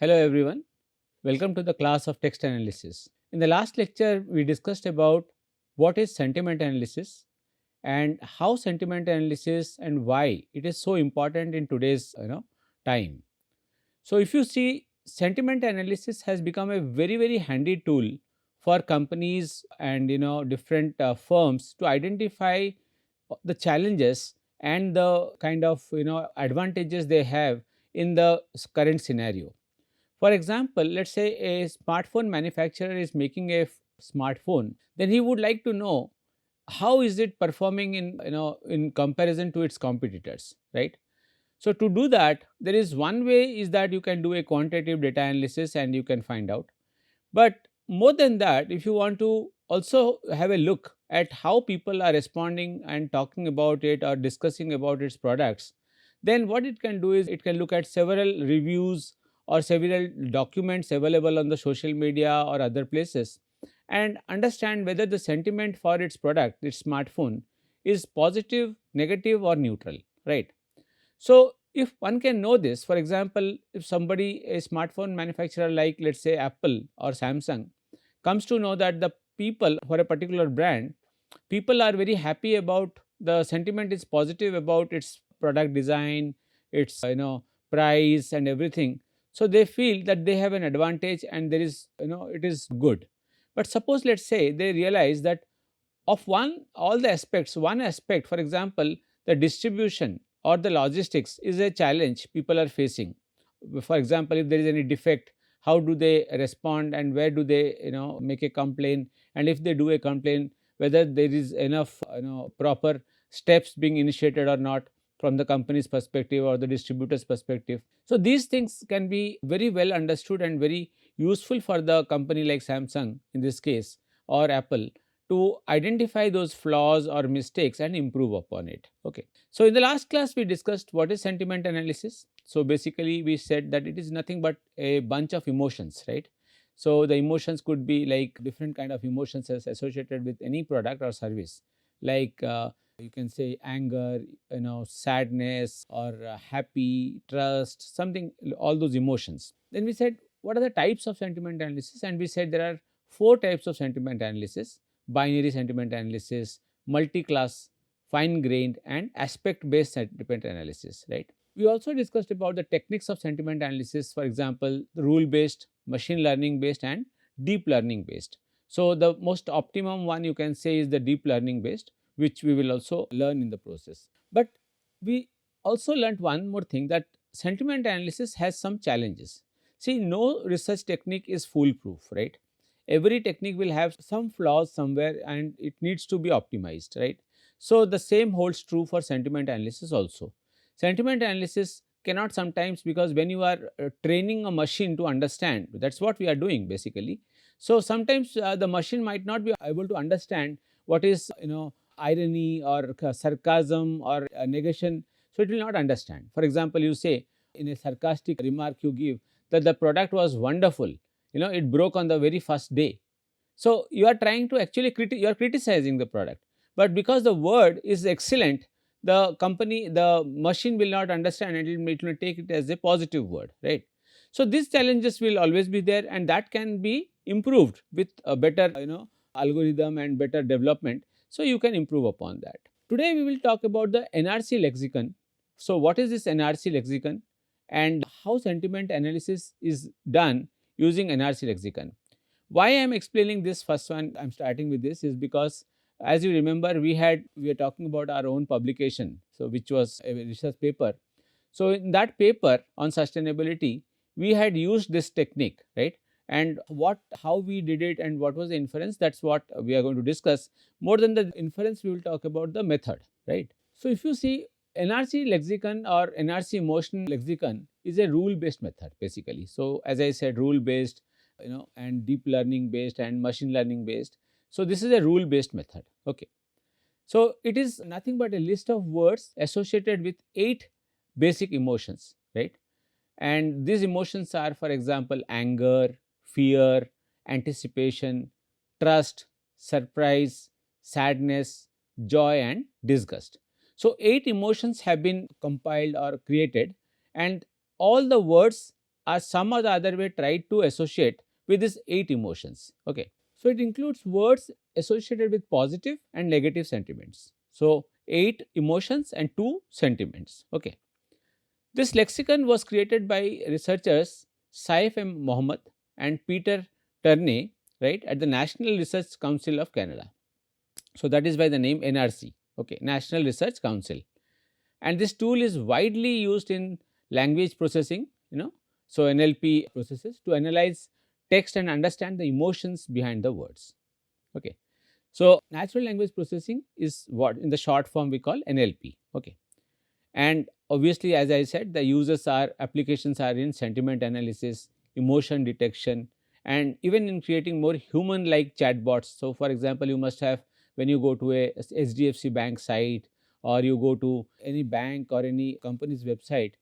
Hello everyone, welcome to the class of text analysis. In the last lecture, we discussed about what is sentiment analysis and how sentiment analysis and why it is so important in today's time. So if you see, sentiment analysis has become a very handy tool for companies and different firms to identify the challenges and the kind of advantages they have in the current scenario. For example, let's say a smartphone manufacturer is making a smartphone, then he would like to know how is it performing in comparison to its competitors, right? So to do that, there is one way is that you can do a quantitative data analysis and you can find out. But more than that, if you want to also have a look at how people are responding and talking about it or discussing about its products, then what it can do is it can look at several reviews or several documents available on the social media or other places and understand whether the sentiment for its product, its smartphone, is positive, negative, or neutral, right? So, if one can know this, for example, if somebody, a smartphone manufacturer like let's say Apple or Samsung, comes to know that the people for a particular brand, people are very happy about the sentiment is positive about its product design, its price and everything. So they feel that they have an advantage and there is it is good. But suppose let's say they realize that of all the aspects, one aspect, for example, the distribution or the logistics is a challenge people are facing. For example, if there is any defect, how do they respond and where do they make a complaint, and if they do a complaint, whether there is enough proper steps being initiated or not from the company's perspective or the distributor's perspective. So these things can be very well understood and very useful for the company like Samsung in this case or Apple to identify those flaws or mistakes and improve upon it. Okay. So in the last class we discussed what is sentiment analysis. So basically we said that it is nothing but a bunch of emotions, right? So the emotions could be like different kind of emotions as associated with any product or service, like you can say anger, sadness, or happy, trust, something, all those emotions. Then we said what are the types of sentiment analysis, and we said there are four types of sentiment analysis: binary sentiment analysis, multi-class, fine-grained, and aspect-based sentiment analysis, right? We also discussed about the techniques of sentiment analysis, for example, rule-based, machine learning-based, and deep learning-based. So, the most optimum one you can say is the deep learning-based, which we will also learn in the process. But we also learnt one more thing, that sentiment analysis has some challenges. See, no research technique is foolproof, right? Every technique will have some flaws somewhere and it needs to be optimized, right? So the same holds true for sentiment analysis also. Sentiment analysis cannot sometimes, because when you are training a machine to understand, that's what we are doing basically. So sometimes the machine might not be able to understand what is irony or sarcasm or negation, so it will not understand. For example, you say in a sarcastic remark you give that the product was wonderful, it broke on the very first day. So you are trying to actually you are criticizing the product, but because the word is excellent, the machine will not understand and it will take it as a positive word, right? So these challenges will always be there, and that can be improved with a better algorithm and better development. So you can improve upon that. Today we will talk about the NRC lexicon. So what is this NRC lexicon and how sentiment analysis is done using NRC lexicon? Why I am explaining this first one, I am starting with this, is because as you remember we are talking about our own publication, so which was a research paper. So in that paper on sustainability, we had used this technique, right? And how we did it and what was the inference, that's what we are going to discuss. More than the inference, we will talk about the method, right? So if you see, NRC lexicon or NRC emotion lexicon is a rule based method basically. So as I said, rule based, and deep learning based and machine learning based. So this is a rule based method. Okay. So it is nothing but a list of words associated with 8 basic emotions, right? And these emotions are, for example, anger, fear, anticipation, trust, surprise, sadness, joy, and disgust. So 8 emotions have been compiled or created, and all the words are some or the other way tried to associate with these 8 emotions. Okay. So, it includes words associated with positive and negative sentiments. So, 8 emotions and 2 sentiments. Okay. This lexicon was created by researchers Saif M. Mohammed and Peter Turney, right, at the National Research Council of Canada. So, that is by the name NRC, okay, National Research Council. And this tool is widely used in language processing, so NLP processes to analyze text and understand the emotions behind the words. Okay. So, natural language processing is what in the short form we call NLP. Okay. And obviously, as I said, the applications are in sentiment analysis, emotion detection, and even in creating more human like chatbots. So, for example, you must have, when you go to a HDFC bank site, or you go to any bank or any company's website,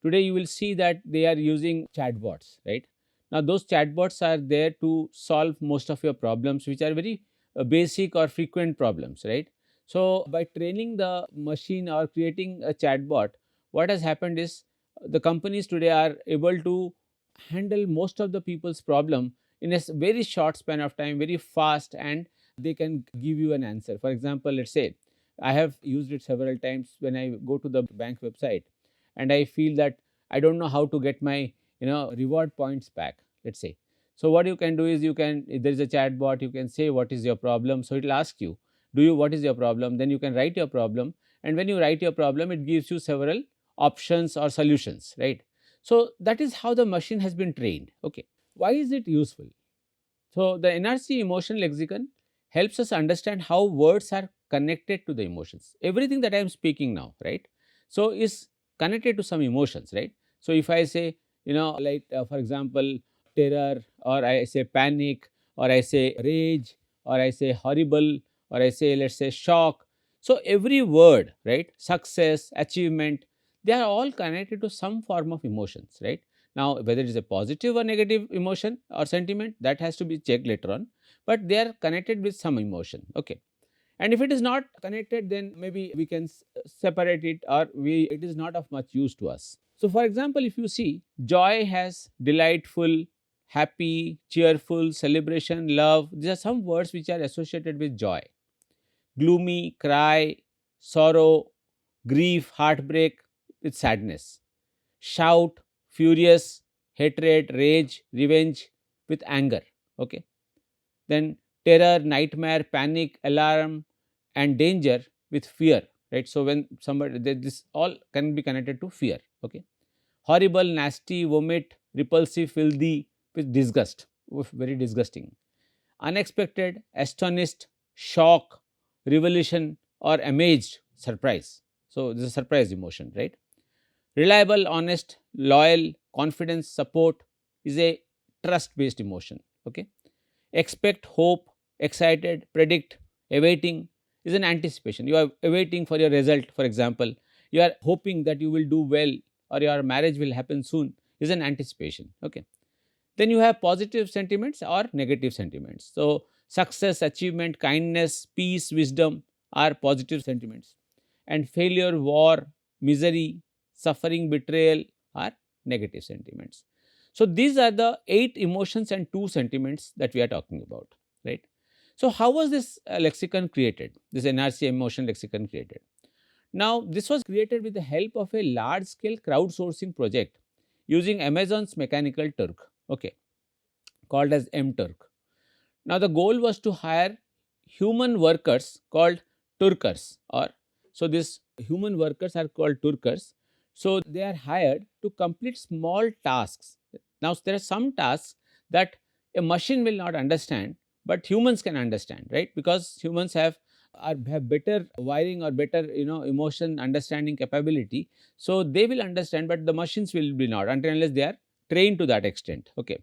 today you will see that they are using chatbots, right? Now, those chatbots are there to solve most of your problems, which are very basic or frequent problems, right? So, by training the machine or creating a chatbot, what has happened is the companies today are able to handle most of the people's problem in a very short span of time, very fast, and they can give you an answer. For example, let's say I have used it several times when I go to the bank website and I feel that I don't know how to get my reward points back, let's say. So what you can do is, if there is a chat bot, you can say what is your problem. So it will ask you, what is your problem? Then you can write your problem, and when you write your problem, it gives you several options or solutions, right? So that is how the machine has been trained. Okay. Why is it useful? So the NRC emotion lexicon helps us understand how words are connected to the emotions. Everything that I am speaking now, right? So is connected to some emotions, right? So if I say, like for example, terror, or I say panic, or I say rage, or I say horrible, or I say, let's say, shock. So every word, right? Success, achievement, they are all connected to some form of emotions, right? Now, whether it is a positive or negative emotion or sentiment, that has to be checked later on, but they are connected with some emotion. Okay. And if it is not connected, then maybe we can separate it, or it is not of much use to us. So, for example, if you see, joy has delightful, happy, cheerful, celebration, love. These are some words which are associated with joy. Gloomy, cry, sorrow, grief, heartbreak, with sadness. Shout, furious, hatred, rage, revenge, with anger. Okay. Then terror, nightmare, panic, alarm, and danger, with fear, right? So when somebody, this all can be connected to fear. Okay. Horrible, nasty, vomit, repulsive, filthy, with disgust. Oof, very disgusting. Unexpected, astonished, shock, revolution, or amazed, surprise. So this is a surprise emotion, right? Reliable, honest, loyal, confidence, support is a trust based emotion. Okay. Expect, hope, excited, predict, awaiting is an anticipation. You are awaiting for your result, for example. You are hoping that you will do well, or your marriage will happen soon, is an anticipation. Okay. Then you have positive sentiments or negative sentiments. So, success, achievement, kindness, peace, wisdom are positive sentiments, and failure, war, misery, suffering, betrayal are negative sentiments. So, these are the 8 emotions and 2 sentiments that we are talking about, right? So, how was this lexicon created? This NRC emotion lexicon created. Now, this was created with the help of a large scale crowdsourcing project using Amazon's Mechanical Turk, okay, called as MTurk. Now, the goal was to hire human workers called Turkers, or so these human workers are called Turkers. So, they are hired to complete small tasks. Now, there are some tasks that a machine will not understand, but humans can understand, right? Because humans have better wiring, or better emotion understanding capability. So, they will understand, but the machines will be not, until unless they are trained to that extent. Okay.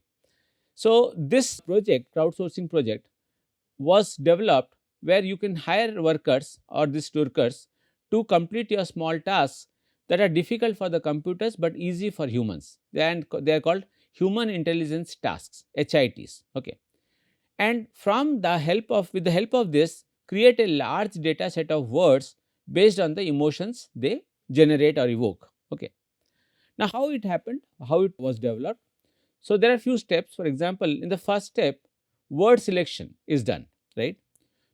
So, this project, crowdsourcing project, was developed where you can hire workers or these workers to complete your small tasks that are difficult for the computers but easy for humans. And they are called human intelligence tasks, HITs. Okay. And with the help of this, create a large data set of words based on the emotions they generate or evoke. Okay. Now, how it happened, how it was developed? So there are few steps. For example, in the first step, word selection is done, right?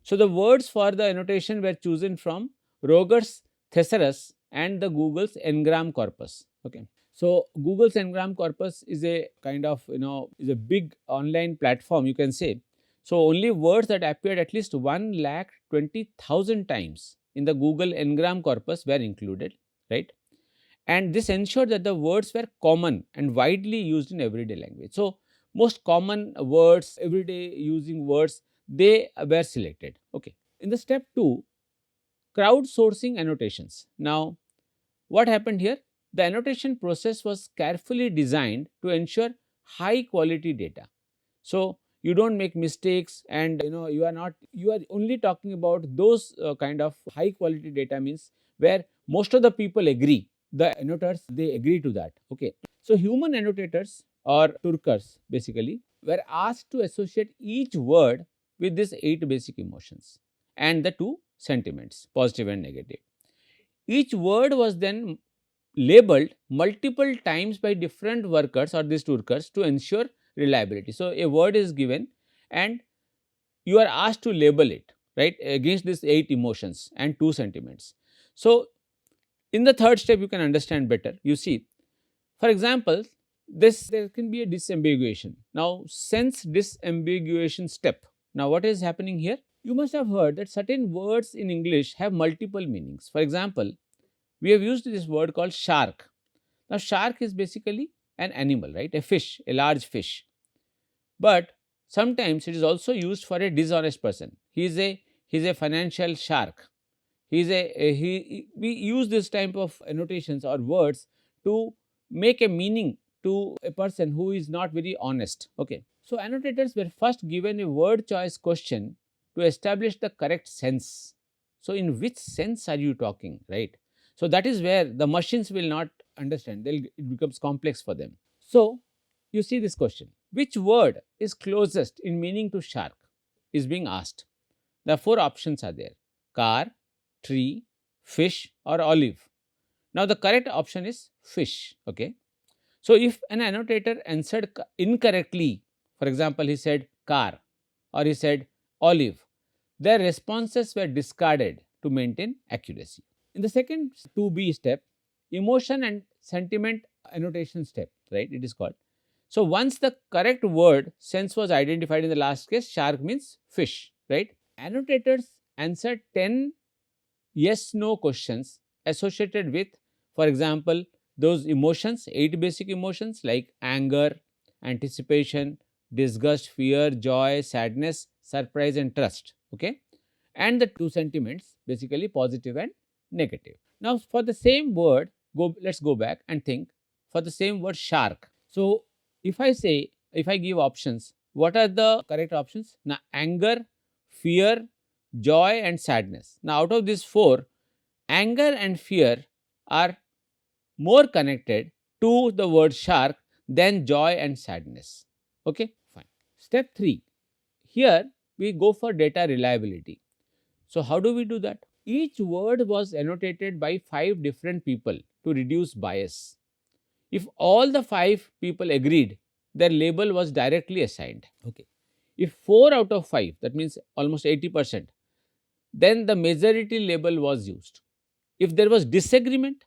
So the words for the annotation were chosen from Roger's thesaurus and the Google's Ngram corpus. Okay. So Google's Ngram corpus is a kind of, is a big online platform, you can say. So only words that appeared at least 1,20,000 times in the Google Ngram corpus were included, right? And this ensured that the words were common and widely used in everyday language. So most common words, everyday using words, they were selected. Okay. In the step 2, crowdsourcing annotations. Now, what happened here? The annotation process was carefully designed to ensure high quality data. So you don't make mistakes, and you are only talking about those kind of high quality data, means where most of the people agree, the annotators, they agree to that. Okay. So human annotators or turkers basically were asked to associate each word with these 8 basic emotions and the 2 sentiments, positive and negative. Each word was then labeled multiple times by different workers or these turkers to ensure reliability. So a word is given and you are asked to label it, right, against these 8 emotions and 2 sentiments. So in the third step, you can understand better. You see, for example, there can be a disambiguation. Now, sense disambiguation step. Now, what is happening here? You must have heard that certain words in English have multiple meanings. For example, we have used this word called shark. Now, shark is basically an animal, right? A fish, a large fish. But sometimes it is also used for a dishonest person. He is a financial shark. We use this type of annotations or words to make a meaning to a person who is not very honest. Okay. So annotators were first given a word choice question to establish the correct sense. So in which sense are you talking, right? So that is where the machines will not understand. It becomes complex for them. So you see this question: which word is closest in meaning to shark is being asked. The 4 options are there: car, tree, fish, or olive. Now the correct option is fish. Okay. So if an annotator answered incorrectly, for example, he said car or he said olive, their responses were discarded to maintain accuracy. In the second 2B step, emotion and sentiment annotation step, right, it is called. So once the correct word sense was identified in the last case, shark means fish, right? Annotators answered 10 yes no questions associated with, for example, those emotions, 8 basic emotions like anger, anticipation, disgust, fear, joy, sadness, surprise, and trust. Okay. And the 2 sentiments, basically positive and negative. Now for the same word, let's go back and think for the same word shark. So if I give options, what are the correct options? Now anger, fear, joy, and sadness. Now out of these 4, anger and fear are more connected to the word shark than joy and sadness. Okay, fine. Step 3. Here we go for data reliability. So how do we do that? Each word was annotated by 5 different people to reduce bias. If all the 5 people agreed, their label was directly assigned. Okay. If 4 out of 5, that means almost 80%, then the majority label was used. If there was disagreement,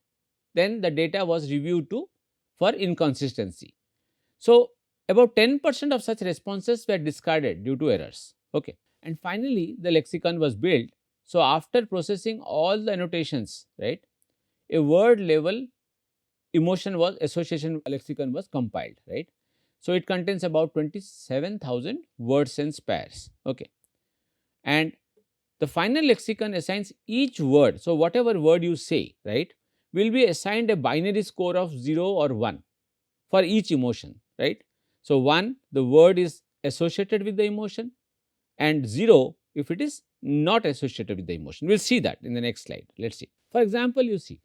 then the data was reviewed for inconsistency. So about 10% of such responses were discarded due to errors. Okay. And finally, the lexicon was built. So after processing all the annotations, right, a word level association lexicon was compiled, right. So it contains about 27,000 word sense pairs. Okay. And the final lexicon assigns each word. So whatever word you say, right, will be assigned a binary score of 0 or 1 for each emotion, right. So 1, the word is associated with the emotion, and 0 if it is not associated with the emotion. We'll see that in the next slide. Let's see. For example, you see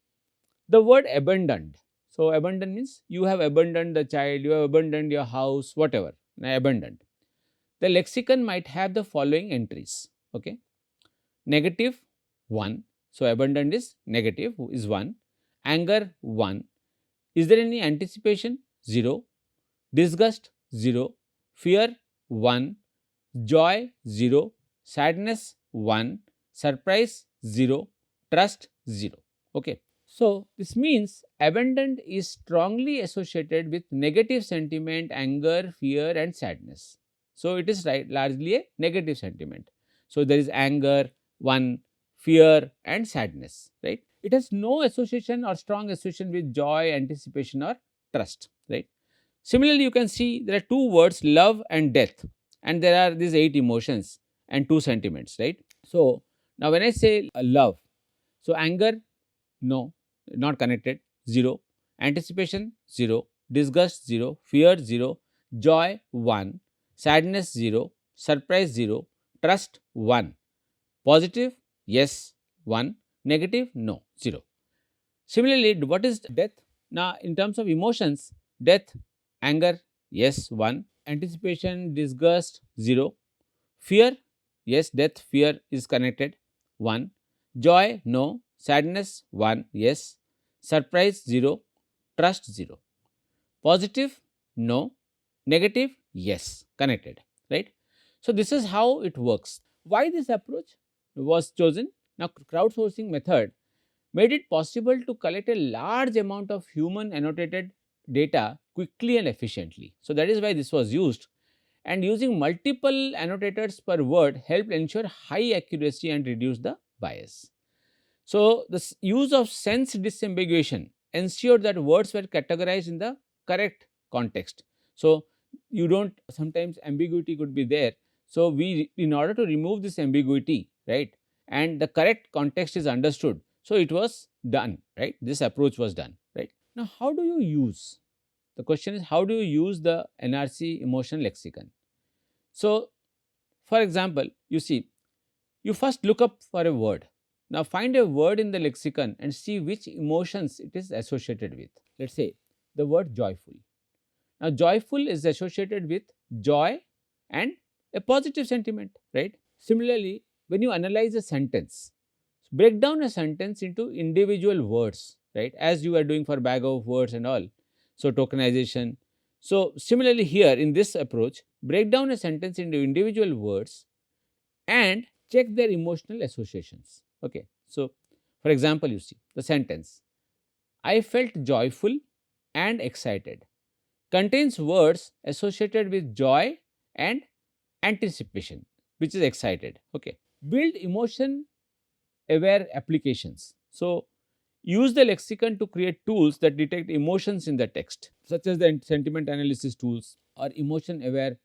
the word abandoned. So abandoned means you have abandoned the child, you have abandoned your house, whatever. Now abandoned. The lexicon might have the following entries. Okay. Negative 1. So abandoned is negative, is 1. Anger 1. Is there any anticipation? 0. disgust 0, fear 1, joy 0, sadness 1, surprise 0, trust 0. Okay. So, this means abandoned is strongly associated with negative sentiment, anger, fear and sadness. So, it is largely a negative sentiment. So, there is anger 1, fear and sadness, right. It has no association or strong association with joy, anticipation or trust, right. Similarly, you can see there are two words, love and death, and there are these 8 emotions and 2 sentiments, right. So, now when I say love, so anger, no, not connected, 0, anticipation 0, disgust 0, fear 0, joy 1, sadness 0, surprise 0, trust 1, positive yes 1, negative no 0. Similarly, what is death? Now, in terms of emotions, death, anger, yes, 1, anticipation, disgust, 0, fear, yes, death, fear is connected, 1, joy, no, sadness, 1, yes, surprise, 0, trust, 0, positive, no, negative, yes, connected, right? So, this is how it works. Why this approach was chosen? Now, crowdsourcing method made it possible to collect a large amount of human annotated data quickly and efficiently. So, that is why this was used, and using multiple annotators per word helped ensure high accuracy and reduce the bias. So, the use of sense disambiguation ensured that words were categorized in the correct context. So, you don't, sometimes ambiguity could be there. So, we, in order to remove this ambiguity, right, and the correct context is understood, so it was done, right. This approach was done, right. Now, how do you use? The question is, how do you use the NRC emotion lexicon? So, for example, you see, you first look up for a word. Now, find a word in the lexicon and see which emotions it is associated with. Let us say the word joyful. Now, joyful is associated with joy and a positive sentiment, right? Similarly, when you analyze a sentence, break down a sentence into individual words, right? As you are doing for bag of words and all. So, tokenization. So, similarly, here in this approach, break down a sentence into individual words and check their emotional associations. Okay. So, for example, you see the sentence, I felt joyful and excited, contains words associated with joy and anticipation, which is excited. Okay. Build emotion aware applications. So, use the lexicon to create tools that detect emotions in the text, such as the sentiment analysis tools or emotion aware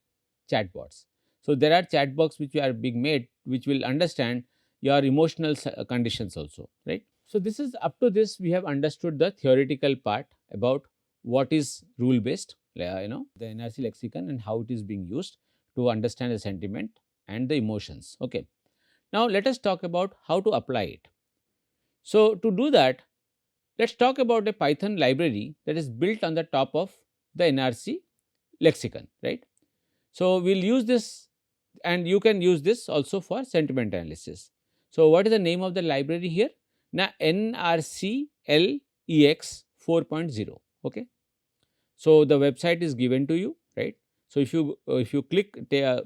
chatbots. So, there are chatbots which are being made which will understand your emotional conditions also, right. So, this is up to this we have understood the theoretical part about what is rule based, the NRC lexicon and how it is being used to understand the sentiment and the emotions. Okay. Now, let us talk about how to apply it. So, to do that, let us talk about a Python library that is built on the top of the NRC lexicon, right. So, we will use this, and you can use this also for sentiment analysis. So, what is the name of the library here? Now, NRC LEX 4.0. Okay. So, the website is given to you, right. So, if you click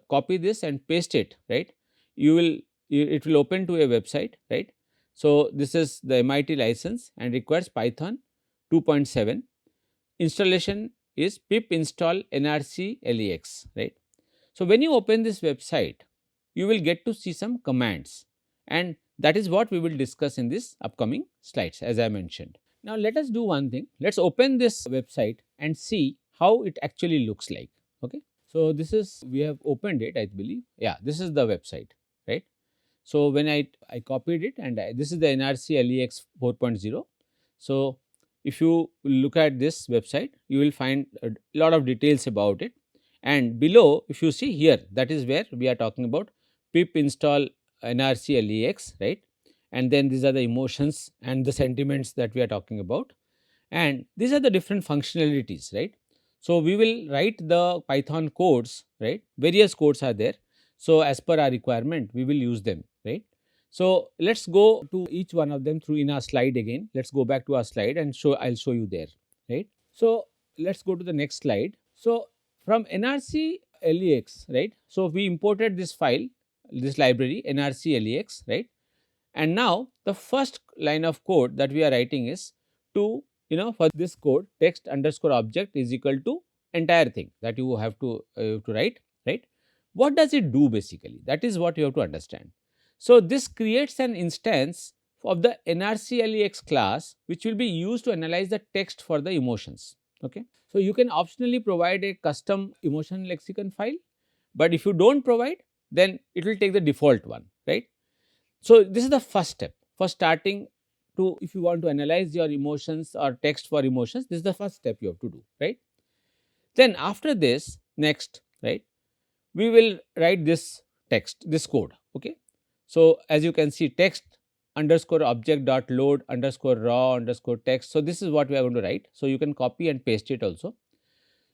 copy this and paste it, right, you will, it will open to a website, right. So, this is the MIT license and requires Python 2.7. Installation is pip install NRC LEX, right. So, when you open this website, you will get to see some commands, and that is what we will discuss in this upcoming slides, as I mentioned. Now, let us do one thing. Let us open this website and see how it actually looks like. Okay. So, this is, we have opened it, I believe. Yeah, this is the website, right. So, when I copied it, and this is the NRC LEX 4.0. So, if you look at this website, you will find a lot of details about it, and below, if you see here, that is where we are talking about pip install NRC LEX, right, and then these are the emotions and the sentiments that we are talking about, and these are the different functionalities, right. So, we will write the Python codes, right, various codes are there. So, as per our requirement, we will use them, right. So, let us go to each one of them through in our slide again. Let us go back to our slide and I will show you there, right. So, let us go to the next slide. So, from NRC LEX, right? So, we imported this file, this library NRC LEX, right? And now the first line of code that we are writing is to, for this code, text underscore object is equal to entire thing that you have to write, right? What does it do basically? That is what you have to understand. So, this creates an instance of the NRC LEX class which will be used to analyze the text for the emotions. Okay. So, you can optionally provide a custom emotion lexicon file, but if you do not provide, then it will take the default one, right. So, this is the first step for starting to, if you want to analyze your emotions or text for emotions, this is the first step you have to do, right. Then after this, next, right, we will write this text, this code, okay. So, as you can see, text underscore object dot load underscore raw underscore text. So, this is what we are going to write. So, you can copy and paste it also.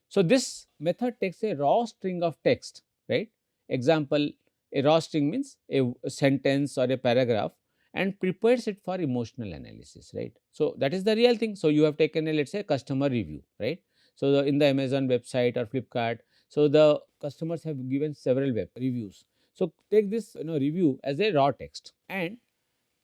So, this method takes a raw string of text, right. Example, a raw string means a sentence or a paragraph, and prepares it for emotional analysis, right. So, that is the real thing. So, you have taken a, let us say, customer review, right. So, in the Amazon website or Flipkart, so the customers have given several web reviews. So, take this review as a raw text, and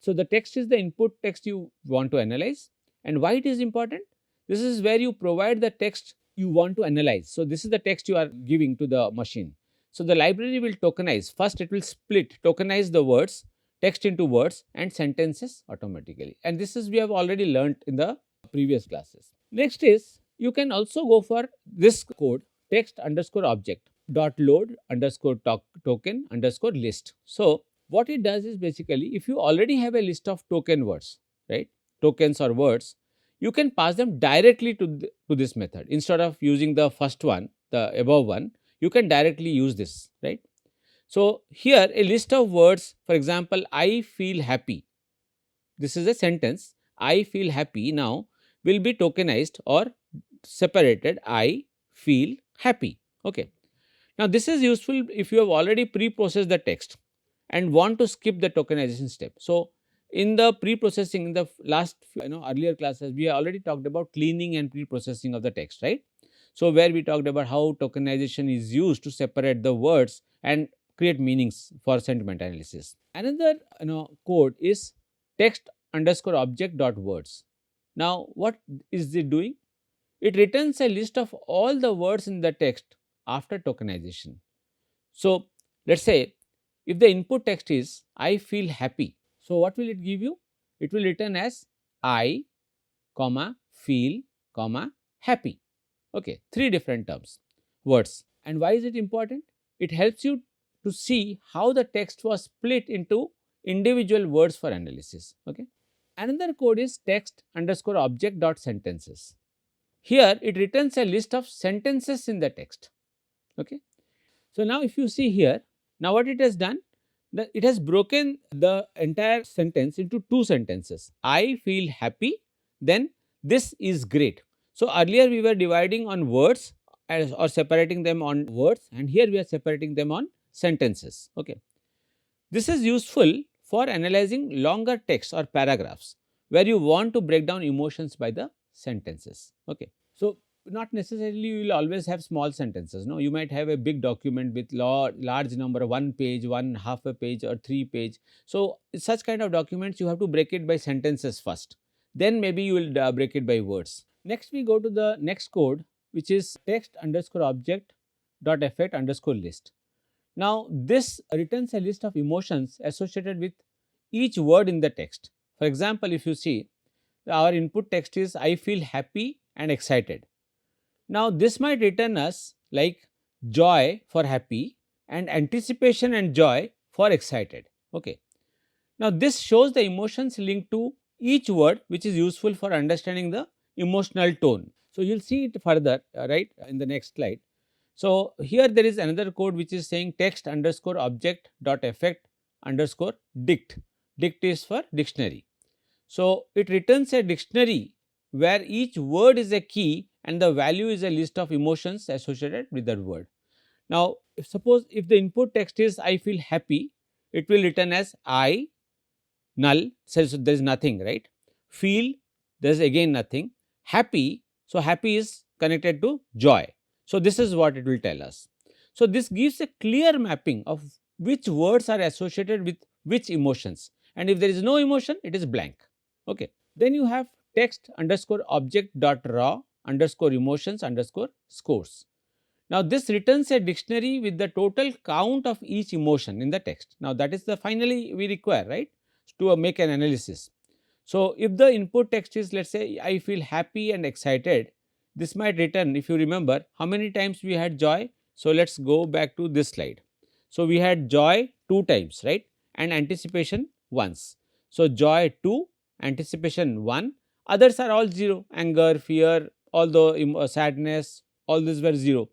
so the text is the input text you want to analyze. And why it is important? This is where you provide the text you want to analyze. So, this is the text you are giving to the machine. So, the library will tokenize. First, it will split, tokenize the words, text into words and sentences automatically. And this is we have already learnt in the previous classes. Next is, you can also go for this code, text underscore object dot load underscore token underscore list. So, what it does is basically, if you already have a list of token words, right, tokens or words, you can pass them directly to this method. Instead of using the first one, the above one, you can directly use this, right. So, here a list of words, for example, I feel happy, this is a sentence, I feel happy now will be tokenized or separated, I feel happy, okay. Now, this is useful if you have already pre-processed the text and want to skip the tokenization step. So, in the pre-processing, in the last earlier classes, we already talked about cleaning and pre-processing of the text, right. So, where we talked about how tokenization is used to separate the words and create meanings for sentiment analysis. Another code is text underscore object dot words. Now, what is it doing? It returns a list of all the words in the text after tokenization. So, let us say if the input text is I feel happy. So, what will it give you? It will return as I, comma, feel, comma, happy. Okay, three different terms, words. And why is it important? It helps you to see how the text was split into individual words for analysis. Okay. Another code is text underscore object dot sentences. Here it returns a list of sentences in the text. Okay. So, now if you see here, now what it has done, that it has broken the entire sentence into two sentences. I feel happy, then this is great. So, earlier we were dividing on words or separating them on words, and here we are separating them on sentences. Okay. This is useful for analyzing longer text or paragraphs where you want to break down emotions by the sentences. Okay. So, not necessarily you will always have small sentences. No, you might have a big document with large number, one page, one half a page or 3 page. So, such kind of documents you have to break it by sentences first. Then maybe you will break it by words. Next, we go to the next code, which is text underscore object dot effect underscore list. Now, this returns a list of emotions associated with each word in the text. For example, if you see, our input text is I feel happy and excited. Now, this might return us like joy for happy and anticipation and joy for excited. Okay. Now, this shows the emotions linked to each word, which is useful for understanding the emotional tone. So, you will see it further right in the next slide. So, here there is another code which is saying text underscore object dot effect underscore dict. Dict is for dictionary. So, it returns a dictionary where each word is a key and the value is a list of emotions associated with that word. Now, suppose if the input text is I feel happy, it will return as I, null, so there is nothing, right. Feel, there is again nothing. Happy, so happy is connected to joy. So, this is what it will tell us. So, this gives a clear mapping of which words are associated with which emotions, and if there is no emotion, it is blank. Okay. Then you have text underscore object dot raw underscore emotions underscore scores. Now, this returns a dictionary with the total count of each emotion in the text. Now, that is the finally we require, right, to make an analysis. So, if the input text is, let us say, I feel happy and excited, this might return, if you remember, how many times we had joy. So, let us go back to this slide. So, we had joy 2 times, right, and anticipation once. So, joy 2, anticipation 1, others are all 0, anger, fear, all the sadness, all these were 0.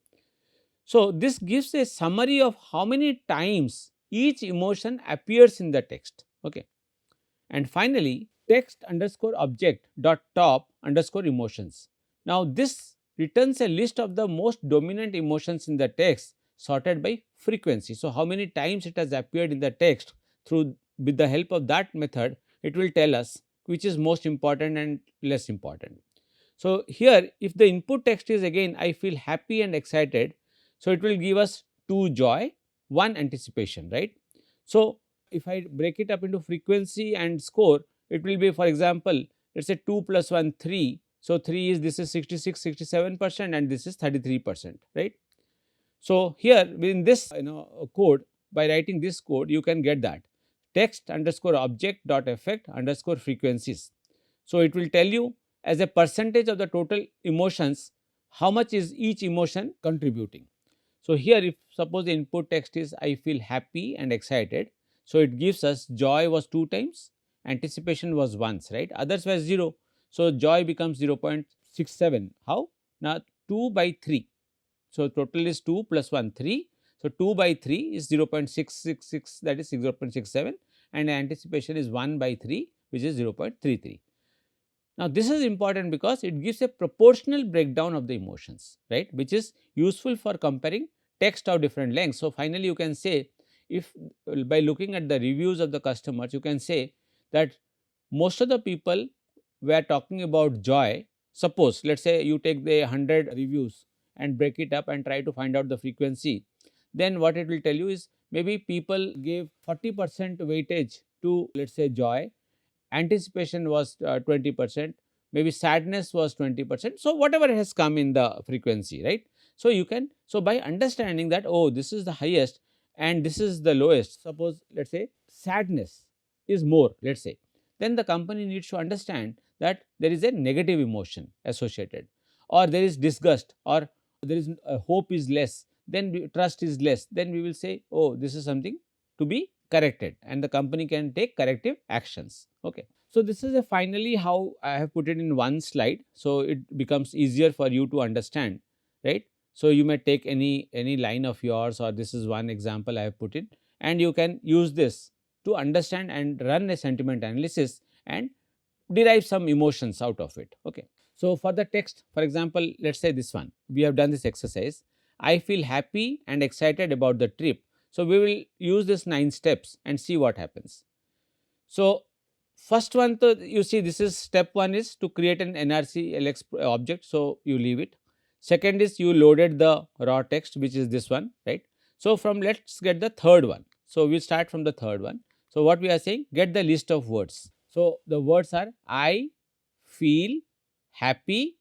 So, this gives a summary of how many times each emotion appears in the text. Okay. And finally, text underscore object dot top underscore emotions. Now, this returns a list of the most dominant emotions in the text sorted by frequency. So, how many times it has appeared in the text, through with the help of that method, it will tell us which is most important and less important. So, here if the input text is again I feel happy and excited, so it will give us 2 joy, 1 anticipation, right. So, if I break it up into frequency and score, it will be, for example, let us say 2 plus 1 3. So, 3 is, this is 66 67% and this is 33%, right. So, here within this code, by writing this code you can get that text underscore object dot effect underscore frequencies. So, it will tell you as a percentage of the total emotions how much is each emotion contributing. So, here if suppose the input text is I feel happy and excited. So, it gives us joy was 2 times, anticipation was once, right, others were 0. So, joy becomes 0.67. How? Now, 2 by 3. So, total is 2 plus 1 3. So, 2 by 3 is 0.666, that is 0.67, and anticipation is 1 by 3, which is 0.33. Now, this is important because it gives a proportional breakdown of the emotions, right, which is useful for comparing text of different lengths. So, finally, you can say, if by looking at the reviews of the customers, you can say that most of the people were talking about joy. Suppose, let us say you take the 100 reviews and break it up and try to find out the frequency, then what it will tell you is maybe people gave 40% weightage to, let us say, joy, anticipation was 20%, maybe sadness was 20%. So, whatever has come in the frequency, right. So, you can, so by understanding that, oh, this is the highest and this is the lowest, suppose let us say sadness is more, let us say, then the company needs to understand that there is a negative emotion associated, or there is disgust, or there is hope is less, then trust is less, then we will say, oh, this is something to be corrected and the company can take corrective actions. Okay. So, this is a finally how I have put it in one slide. So, it becomes easier for you to understand, right. So, you may take any line of yours, or this is one example I have put it, and you can use this to understand and run a sentiment analysis and derive some emotions out of it. Okay. So, for the text, for example, let us say this one, we have done this exercise, I feel happy and excited about the trip. So, we will use this 9 steps and see what happens. So, first one, to you see, this is step 1 is to create an NRC LX object. So, you leave it. Second is you loaded the raw text, which is this one, right. So, from let us get the third one. So, we start from the third one. So, what we are saying, get the list of words. So, the words are I feel happy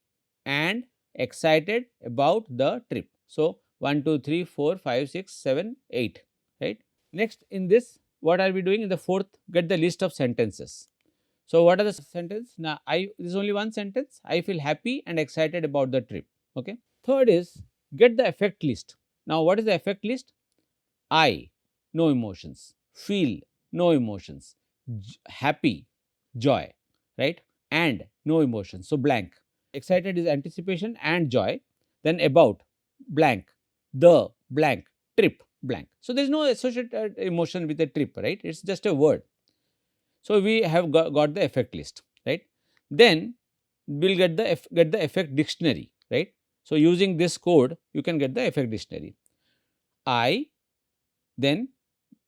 and excited about the trip. So, 1 2 3 4 5 6 7 8, right. Next, in this, what are we doing? In the fourth, get the list of sentences. So, what are the sentence? Now, this is only one sentence. I feel happy and excited about the trip. Okay. Third is get the effect list. Now, what is the effect list? I, no emotions. Feel, no emotions. Happy, joy, right? And no emotions. So, blank. Excited is anticipation and joy. Then about, blank. The, blank. Trip, blank. So, there is no associated emotion with a trip, right? It is just a word. So, we have got the effect list, right. Then we will get the effect dictionary, right. So, using this code you can get the effect dictionary. I, then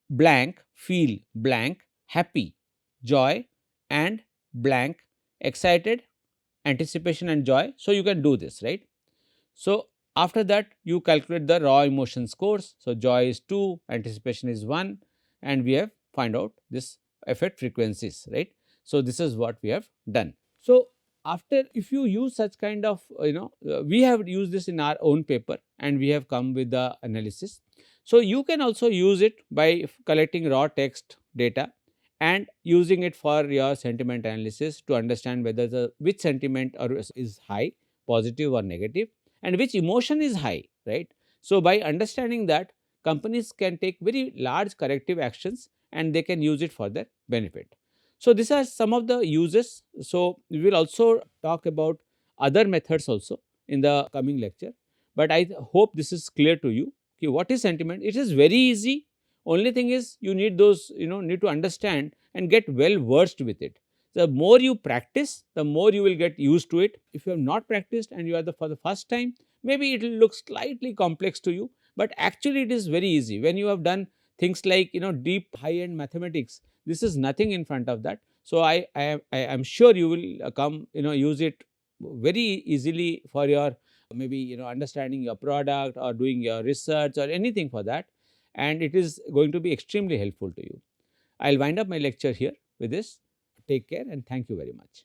blank, feel, blank, happy, joy, and blank, excited, anticipation and joy. So, you can do this, right. So, After that, you calculate the raw emotion scores. So, joy is 2, anticipation is 1, and we have find out this effect frequencies, right. So, this is what we have done. So, after if you use such kind of we have used this in our own paper and we have come with the analysis. So, you can also use it by collecting raw text data and using it for your sentiment analysis to understand whether the which sentiment is high, positive or negative, and which emotion is high, right. So, by understanding that, companies can take very large corrective actions and they can use it for their benefit. So, these are some of the uses. So, we will also talk about other methods also in the coming lecture, but I hope this is clear to you. Okay, what is sentiment? It is very easy. Only thing is you need those, need to understand and get well versed with it. The more you practice, the more you will get used to it. If you have not practiced and you are for the first time, maybe it will look slightly complex to you, but actually it is very easy. When you have done things like deep high end mathematics, this is nothing in front of that. So, I am sure you will come use it very easily for your maybe understanding your product or doing your research or anything for that, and it is going to be extremely helpful to you. I will wind up my lecture here with this. Take care and thank you very much.